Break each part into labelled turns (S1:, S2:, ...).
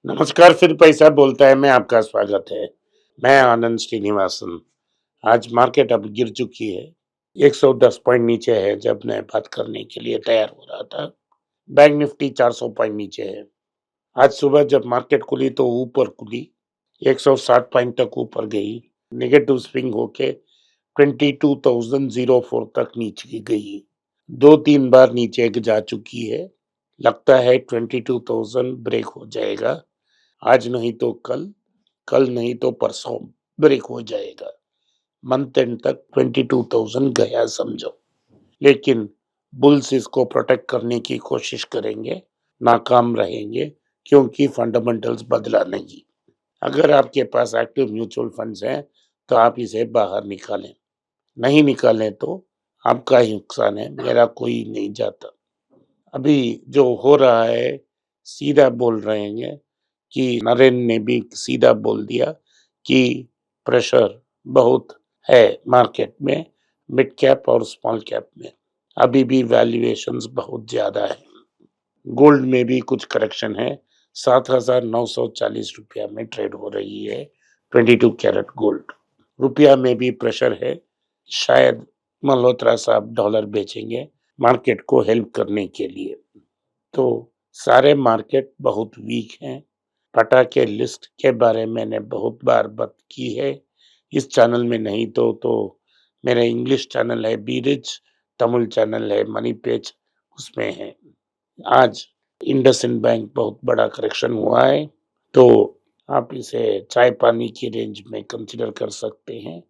S1: नमस्कार, फिर पैसा बोलता है में आपका स्वागत है। मैं आनंद श्रीनिवासन। आज मार्केट अब गिर चुकी है। 110 पॉइंट नीचे है जब मैं बात करने के लिए तैयार हो रहा था। बैंक निफ्टी 400 पॉइंट नीचे है। आज सुबह जब मार्केट खुली तो ऊपर खुली, 160 पॉइंट तक ऊपर गई। नेगेटिव स्विंग होके 22,004 तक नीचे गई। 2-3 बार नीचे जा चुकी है। लगता है 22,000 ब्रेक हो जाएगा। आज नहीं तो कल, कल नहीं तो परसों ब्रेक हो जाएगा। मंथ एंड तक 22,000 गया समझो। लेकिन बुल्स इसको प्रोटेक्ट करने की कोशिश करेंगे, नाकाम रहेंगे क्योंकि फंडामेंटल्स बदला नहीं। अगर आपके पास एक्टिव म्यूचुअल फंड्स हैं तो आप इसे बाहर निकालें, नहीं निकालें तो आपका ही नुकसान है, मेरा कोई नहीं जाता। अभी जो हो रहा है, सीधा बोल रहे हैं कि नरेंद्र ने भी सीधा बोल दिया कि प्रेशर बहुत है मार्केट में, मिड कैप और स्मॉल कैप में। अभी भी वैल्यूएशंस बहुत ज्यादा है। गोल्ड में भी कुछ करेक्शन है। 7,940 में ट्रेड हो रही है 22 कैरेट गोल्ड। रुपया में भी प्रेशर है। शायद मल्होत्रा साहब डॉलर बेचेंगे मार्केट को हेल्प करने के लिए। तो सारे मार्केट बहुत वीक हैं। पटा के लिस्ट के बारे में मैंने बहुत बार बात की है इस चैनल में, नहीं तो मेरा इंग्लिश चैनल है बी रिच, तमिल चैनल है मनी पेज, उसमें है। आज इंडसइंड बैंक बहुत बड़ा करेक्शन हुआ है तो आप इसे चाय पानी की रेंज में कंसिडर कर सकते हैं।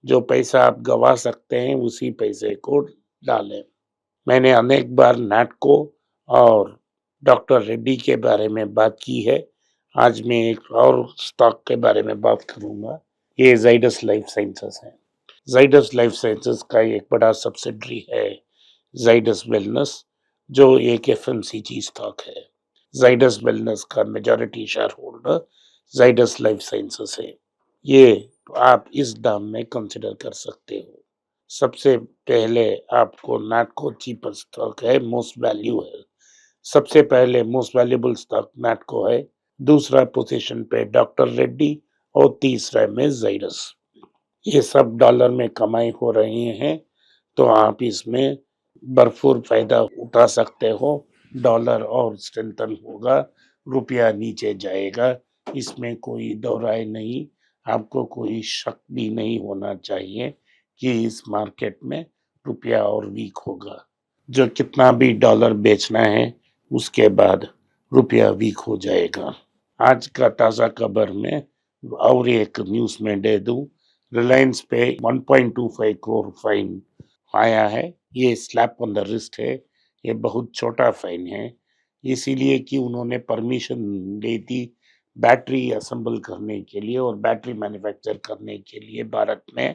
S1: जो पैसा आप गवा सकते हैं उसी पैसे को डालें। मैंने अनेक बार नाटको और डॉक्टर रेड्डी के बारे में बात की है। आज मैं एक और स्टॉक के बारे में बात करूंगा। ये ज़ाइडस लाइफ साइंसेस है। ज़ाइडस लाइफ साइंसेस का एक बड़ा सब्सिडरी है ज़ाइडस वेलनेस, जो एक एफएमसीजी स्टॉक है। ज़ाइडस वेलनेस का majority share holder Zydus life sciences है। ये आप इस दाम में कंसिडर कर सकते हो। सबसे पहले आपको नाटको चीपेस्ट स्टॉक है, मोस्ट वैल्यू है। सबसे पहले मोस्ट वैल्यूएबल स्टॉक नाटको है, दूसरा पोजीशन पे डॉक्टर रेड्डी और तीसरा में ज़ाइडस। ये सब डॉलर में कमाई हो रहे हैं तो आप इसमें भरपूर फायदा उठा सकते हो। डॉलर और स्ट्रेंथन होगा, रुपया नीचे जाएगा, इसमें कोई दो राय नहीं। आपको कोई शक भी नहीं होना चाहिए कि इस मार्केट में रुपया और वीक होगा। जो कितना भी डॉलर बेचना है उसके बाद रुपया वीक हो जाएगा। आज का ताज़ा खबर में और एक न्यूज़ में दे दूं, रिलायंस पे 1.25 करोड़ फाइन आया है। ये स्लैप ऑन द रिस्ट है। ये बहुत छोटा फाइन है, इसीलिए कि उन्होंने परमिशन दी थी बैटरी असेंबल करने के लिए और बैटरी मैन्युफैक्चर करने के लिए भारत में,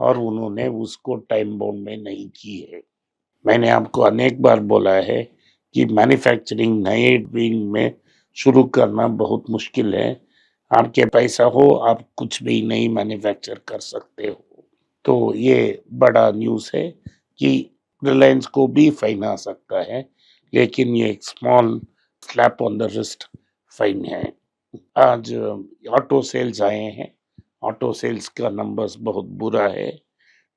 S1: और उन्होंने उसको टाइम बाउंड में नहीं की है। मैंने आपको अनेक बार बोला है कि मैन्युफैक्चरिंग नए विंग में शुरू करना बहुत मुश्किल है। आपके पैसा हो आप कुछ भी नहीं मैन्युफैक्चर कर सकते हो। तो ये बड़ा न्यूज़ है कि रिलायंस को भी फाइन आ सकता है, लेकिन ये एक small slap on the wrist fine है। आज ऑटो सेल्स आए हैं। ऑटो सेल्स का नंबर्स बहुत बुरा है।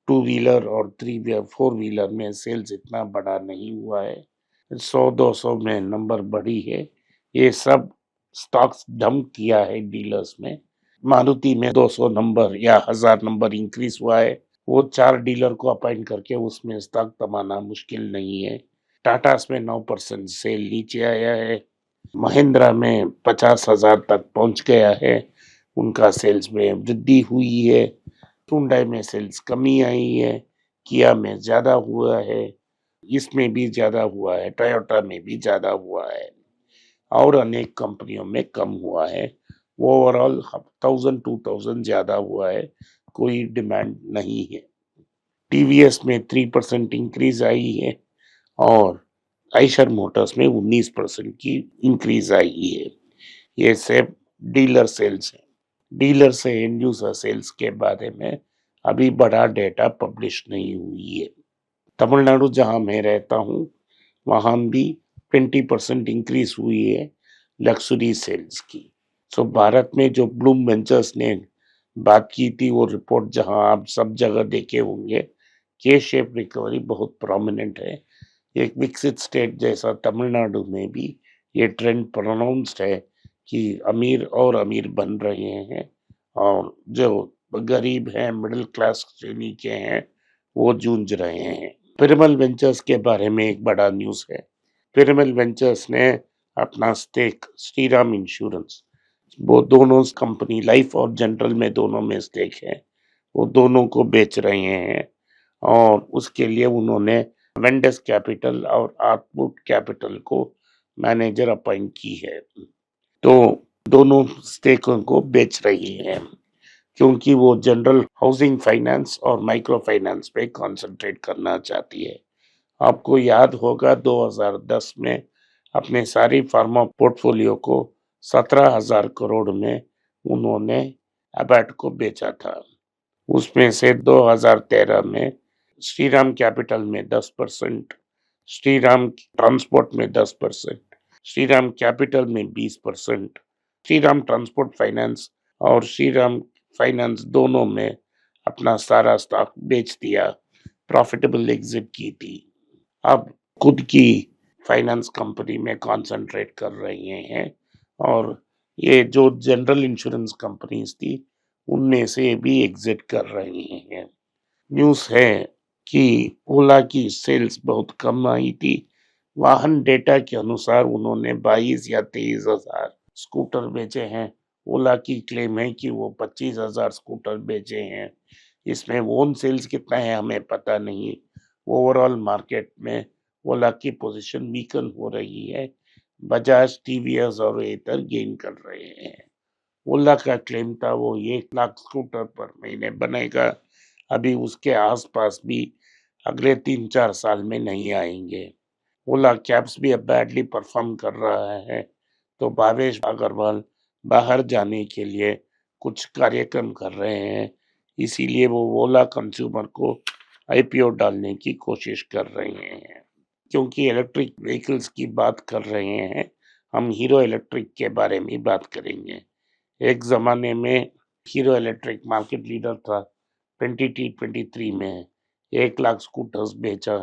S1: टू व्हीलर और थ्री व्हीलर फोर व्हीलर में सेल्स इतना बड़ा नहीं हुआ है। 100-200 में नंबर बढ़ी है। ये सब स्टॉक्स डंप किया है डीलर्स में। मारुति में 200 नंबर या 1000 नंबर इंक्रीज हुआ है। वो 4 डीलर को अपॉइंट करके उसमें स्टॉक तमाना मुश्किल नहीं है। टाटास में 9% सेल नीचे आया है। महिंद्रा में 50,000 तक पहुंच गया है, उनका सेल्स में वृद्धि हुई है। हुंडई में सेल्स कमी आई है। किया में ज्यादा हुआ है, इसमें भी ज्यादा हुआ है, टोयोटा में भी ज्यादा हुआ है और अनेक कंपनियों में कम हुआ है। ओवरऑल 1000-2000 ज्यादा हुआ है, कोई डिमांड नहीं है। टीवीएस में 3% इंक्रीज आई है और आइशर मोटर्स में 19% की इंक्रीज आई है। ये सब डीलर सेल्स है। डीलर से एंड यूजर सेल्स के बारे में अभी बड़ा डेटा पब्लिश नहीं हुई है। तमिलनाडु जहां मैं रहता हूं वहां भी 20% इंक्रीज हुई है। लग्जरी सेल्स की। सो भारत में जो ब्लूम वेंचर्स ने बात की थी वो रिपोर्ट जहां आप सब जगह देखे होंगे, के शेप रिकवरी बहुत प्रोमिनेंट है। एक विकसित स्टेट जैसा तमिलनाडु में भी ये ट्रेंड प्रोनाउंस्ड है कि अमीर और अमीर बन रहे हैं और जो गरीब हैं, मिडिल क्लास श्रेणी के हैं, वो जूझ रहे हैं। पिरामल वेंचर्स के बारे में एक बड़ा न्यूज़ है। पिरामल वेंचर्स ने अपना स्टेक श्रीराम इंश्योरेंस, वो दोनों कंपनी लाइफ और जनरल में दोनों में स्टेक है, वो दोनों को बेच रहे हैं और उसके लिए उन्होंने वेंडस कैपिटल और आर्टवुड कैपिटल को मैनेजर अपॉइंट की है। तो दोनों स्टेकों को बेच रही है क्योंकि वो जनरल हाउसिंग फाइनेंस और माइक्रो फाइनेंस पे कंसंट्रेट करना चाहती है। आपको याद होगा 2010 में अपने सारी फार्मा पोर्टफोलियो को 17,000 करोड़ में उन्होंने अबैट को बेचा था। उसमें से 2013 में श्रीराम कैपिटल में 10%, श्रीराम ट्रांसपोर्ट में 10%, श्रीराम कैपिटल में 20%, श्रीराम ट्रांसपोर्ट फाइनेंस और श्रीराम फाइनेंस दोनों में अपना सारा स्टॉक बेच दिया, प्रॉफिटेबल एग्जिट की थी। अब खुद की फाइनेंस कंपनी में कंसंट्रेट कर रहे हैं और ये जो जनरल इंश्योरेंस कंपनीज थी उनमें से भी एग्जिट कर रहे हैं। न्यूज़ है कि ओला की सेल्स बहुत कम आई थी। वाहन डेटा के अनुसार उन्होंने 22 या 23,000 स्कूटर बेचे हैं। ओला की क्लेम है कि वो 25,000 स्कूटर बेचे हैं। इसमें ओन सेल्स कितना है हमें पता नहीं। ओवरऑल मार्केट में ओला की पोजीशन वीकन हो रही है। बजाज, टीवीएस और एथर गेन कर रहे हैं। ओला का क्लेम था वो 1 लाख स्कूटर पर महीने बनेगा। अभी उसके आसपास भी अगले 3-4 साल में नहीं आएंगे। ओला कैब्स भी अब बैडली परफॉर्म कर रहा है। तो भावेश अग्रवाल बाहर जाने के लिए कुछ कार्यक्रम कर रहे हैं, इसीलिए वो ओला कंज्यूमर को आईपीओ डालने की कोशिश कर रहे हैं। क्योंकि इलेक्ट्रिक व्हीकल्स की बात कर रहे हैं, हम हीरो इलेक्ट्रिक के बारे में बात करेंगे। एक ज़माने में हीरो इलेक्ट्रिक मार्केट लीडर था। 2023 में 1 लाख स्कूटर्स बेचा।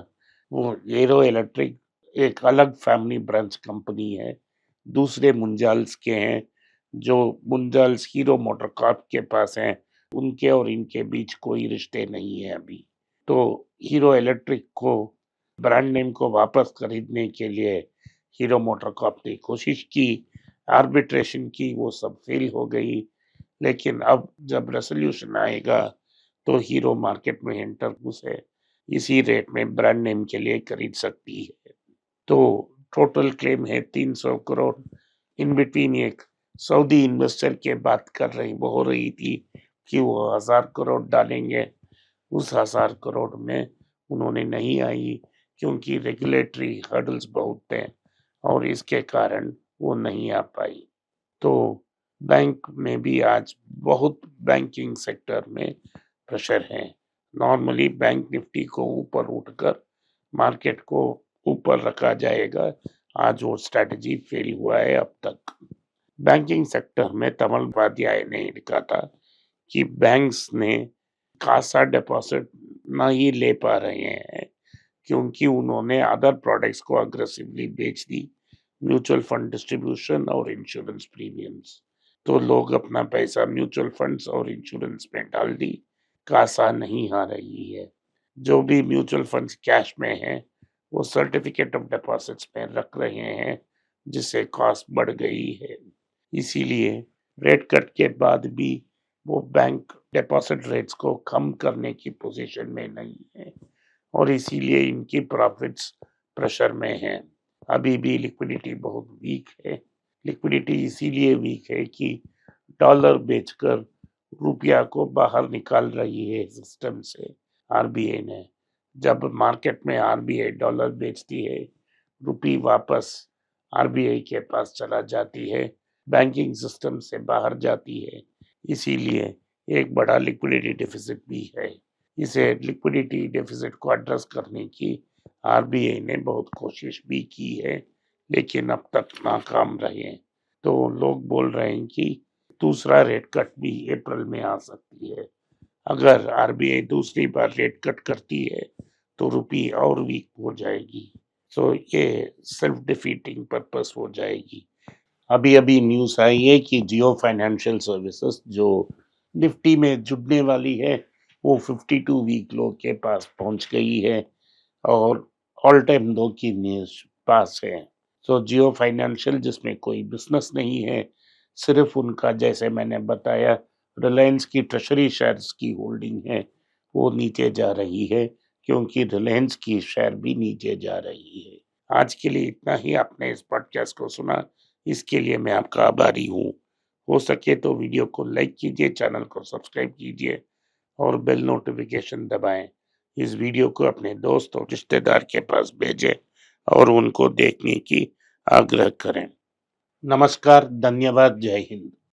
S1: वो हीरो इलेक्ट्रिक एक अलग फैमिली ब्रांच कंपनी है, दूसरे मुंजाल्स के हैं। जो मुंजाल्स हीरो मोटरकॉर्प के पास हैं, उनके और इनके बीच कोई रिश्ते नहीं है अभी। तो हीरो इलेक्ट्रिक को ब्रांड नेम को वापस खरीदने के लिए हीरो मोटरकॉर्प ने कोशिश की, आर्बिट्रेशन की, वो सब फेल हो गई। लेकिन अब जब रेसोल्यूशन आएगा तो हीरो मार्केट में एंटर घुसे इसी रेट में ब्रांड नेम के लिए खरीद सकती है। तो टोटल क्लेम है 300 करोड़। इन बिटवीन एक सऊदी इन्वेस्टर के बात कर रही हो रही थी कि वो 1,000 करोड़ डालेंगे। उस 1,000 करोड़ में उन्होंने नहीं आई क्योंकि रेगुलेटरी हर्डल्स बहुत थे और इसके कारण वो नहीं आ पाई। तो बैंक में भी आज बहुत बैंकिंग सेक्टर में प्रेशर है। नॉर्मली बैंक निफ्टी को ऊपर उठकर मार्केट को ऊपर रखा जाएगा। आज वो स्ट्रैटेजी फेल हुआ है अब तक। बैंकिंग सेक्टर में तमल उपाध्याय ने लिखा था कि बैंक्स ने खासा डिपॉजिट नहीं ले पा रहे हैं क्योंकि उन्होंने अदर प्रोडक्ट्स को अग्रेसिवली बेच दी, म्यूचुअल फंड डिस्ट्रीब्यूशन और इंश्योरेंस प्रीमियम्स। तो लोग अपना पैसा म्यूचुअल फंड्स और इंश्योरेंस में डाल दी, कासा नहीं आ रही है। जो भी म्यूचुअल फंड्स कैश में है वो सर्टिफिकेट ऑफ डिपॉजिट्स में रख रहे हैं, जिससे कॉस्ट बढ़ गई है। इसीलिए रेट कट के बाद भी वो बैंक डिपॉजिट रेट्स को कम करने की पोजीशन में नहीं है और इसीलिए इनकी प्रॉफिट्स प्रेशर में हैं। अभी भी लिक्विडिटी बहुत वीक है। लिक्विडिटी इसीलिए वीक है कि डॉलर बेचकर रुपया को बाहर निकाल रही है सिस्टम से आरबीआई ने। जब मार्केट में आरबीआई डॉलर बेचती है, रुपी वापस आरबीआई के पास चला जाती है, बैंकिंग सिस्टम से बाहर जाती है। इसीलिए एक बड़ा लिक्विडिटी डेफिसिट भी है। इसे लिक्विडिटी डेफिसिट को एड्रेस करने की आरबीआई ने बहुत कोशिश भी की है, लेकिन अब तक नाकाम रहे। तो लोग बोल रहे हैं कि दूसरा रेट कट भी अप्रैल में आ सकती है। अगर आरबीआई दूसरी बार रेट कट करती है तो रुपी और वीक हो जाएगी। सो ये सेल्फ डिफीटिंग पर्पस हो जाएगी। अभी अभी न्यूज आई है कि जियो फाइनेंशियल सर्विसेज जो निफ्टी में जुड़ने वाली है वो 52 वीक लो के पास पहुंच गई है और ऑल टाइम लो की न्यूज पास है। सो जियो फाइनेंशियल जिसमें कोई बिजनेस नहीं है, सिर्फ उनका जैसे मैंने बताया रिलायंस की ट्रेजरी शेयर्स की होल्डिंग है वो नीचे जा रही है क्योंकि रिलायंस की शेयर भी नीचे जा रही है। आज के लिए इतना ही। आपने इस पॉडकास्ट को सुना इसके लिए मैं आपका आभारी हूँ। हो सके तो वीडियो को लाइक कीजिए, चैनल को सब्सक्राइब कीजिए और बेल नोटिफिकेशन दबाएं। इस वीडियो को अपने दोस्त और रिश्तेदार के पास भेजें और उनको देखने की आग्रह करें। नमस्कार, धन्यवाद, जय हिंद।